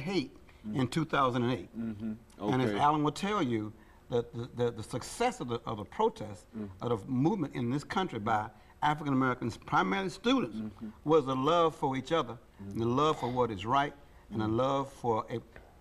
hate in 2008. Okay. And as Alan will tell you, the success of the protest, of the movement in this country by African Americans, primarily students, was the love for each other, and the love for what is right, and the love for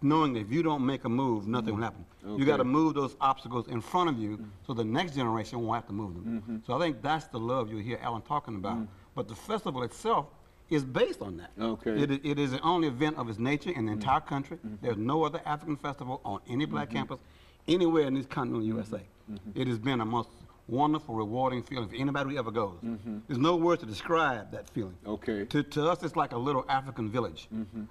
knowing if you don't make a move, nothing will happen. You got to move those obstacles in front of you so the next generation won't have to move them. So I think that's the love you hear Alan talking about. But the festival itself is based on that. Okay. It is the only event of its nature in the entire country. There's no other African festival on any black campus anywhere in this continental USA. It has been a most wonderful, rewarding feeling for anybody who ever goes. There's no words to describe that feeling. Okay. To us, it's like a little African village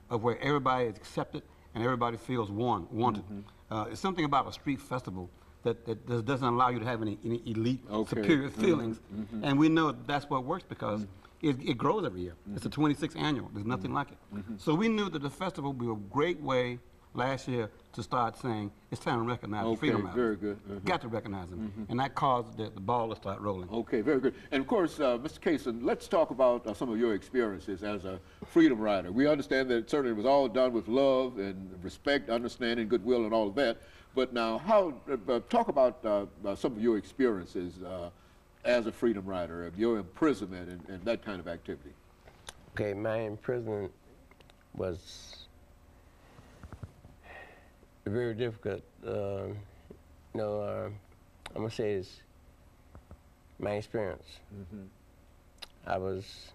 of where everybody is accepted and everybody feels wanted. It's something about a street festival that doesn't allow you to have any elite, superior feelings. And we know that's what works because it grows every year. It's the 26th annual. There's nothing like it. So we knew that the festival would be a great way last year to start saying it's time to recognize the freedom riders. Very good. Got to recognize them. And that caused the ball to start rolling. Okay, very good. And of course, Mr. Kaysen, let's talk about some of your experiences as a freedom rider. We understand that certainly it was all done with love and respect, understanding, goodwill, and all of that. But now, talk about some of your experiences as a freedom rider, of your imprisonment and that kind of activity. Okay, my imprisonment was very difficult. I'm gonna say it's my experience. I was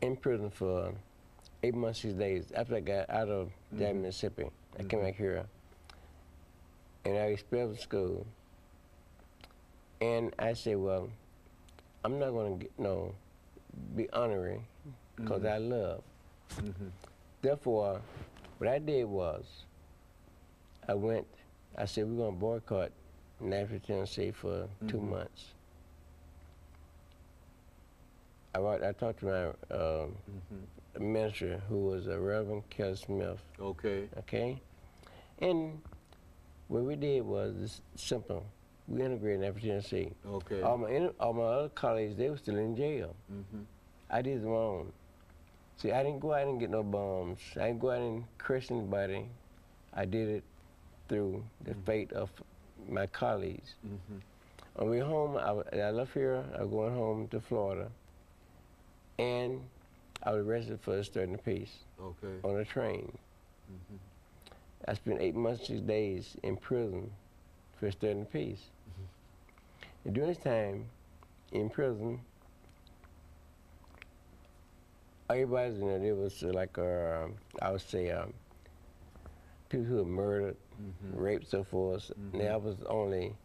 in prison for 8 months, 6 days. After I got out of Mississippi, I came back here, and I was expelled from school. And I said, well, I'm not gonna be honorary, because I love. Therefore, what I did was, I said, we're going to boycott Nashville, Tennessee for 2 months. I talked to my minister, who was a Reverend Kelly Smith. Okay. Okay? And what we did was simple. We integrated Nashville, Tennessee. Okay. All my other colleagues, they were still in jail. I did my own. See, I didn't go out and get no bombs. I didn't go out and curse anybody. I did it through the fate of my colleagues. On the way home, I left here, I was going home to Florida, and I was arrested for disturbing the peace on a train. I spent 8 months, 6 days in prison for disturbing the peace. And during this time in prison, everybody's in there. There was like, I would say, people who were murdered, raped, so forth. And I was only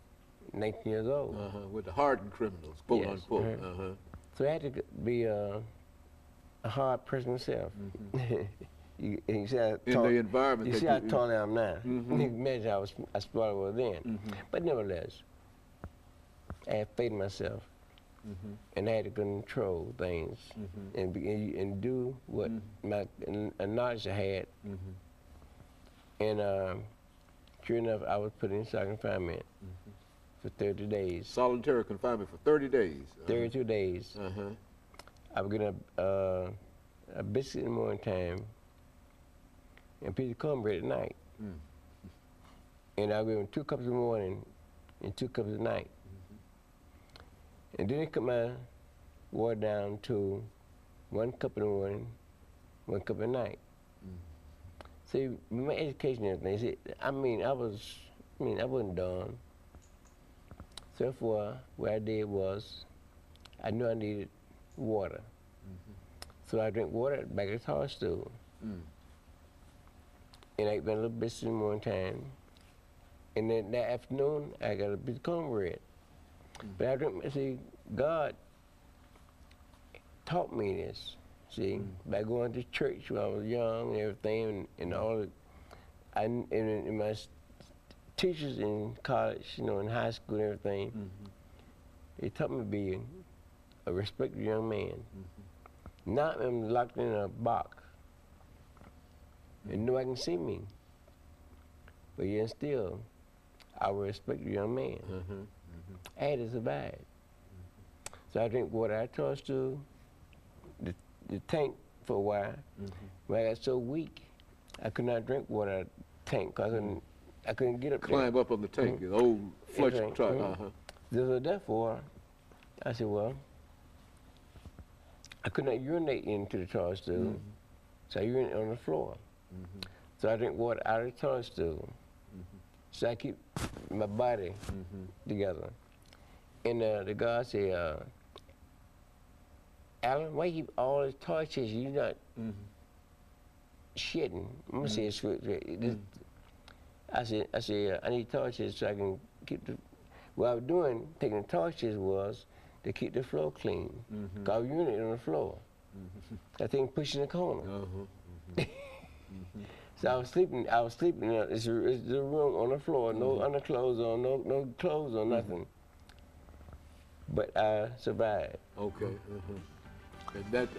19 years old. With the hardened criminals, quote unquote. So I had to be a hard person myself. You see how in the environment. You see how tall I am now. You can imagine how I started with then. But nevertheless, I had faith in myself. And I had to control things and do what my knowledge I had. And sure enough, I was put in solitary confinement for 30 days. Solitary confinement for 30 days? 32 days. I would get a biscuit in the morning time and a piece of cornbread at night. And I would give them 2 cups in the morning and 2 cups at night. And then they cut my water down to 1 cup in the morning, 1 cup at night. See, my education and everything, see, I wasn't dumb. So therefore, what I did was, I knew I needed water. So I drank water back at the tar stool. And I ate my little biscuit in the morning time. And then that afternoon, I got a piece of cornbread. But I didn't see, God taught me this, see, by going to church when I was young and everything, and all and my teachers in college, in high school and everything, they taught me to be a respected young man. Now I'm locked in a box, and nobody can see me. But yet still, I was a respected young man. I had to survive. So I drink water I tossed to, the the tank for a while. When I got so weak, I could not drink water out of the tank because I couldn't get up there. Climb up on the tank, the old flush Right. truck. So therefore, I said, well, I could not urinate into the toilet stool, so I urinated on the floor. So I drink water out of the toilet stool. So I keep my body together. And the guy said, Alan, why you keep all these torches? You're not shitting. I'm gonna say it. I said, I need torches so I can keep the. What I was doing, taking the torches, was to keep the floor clean. Cause I was urinating on the floor. That thing pushing the corner. So I was sleeping. It's a room on the floor, no underclothes on, no clothes on, nothing. But I survived. Okay.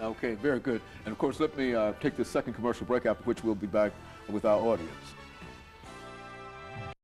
Okay, very good. And of course, let me take this second commercial break, after which we'll be back with our audience.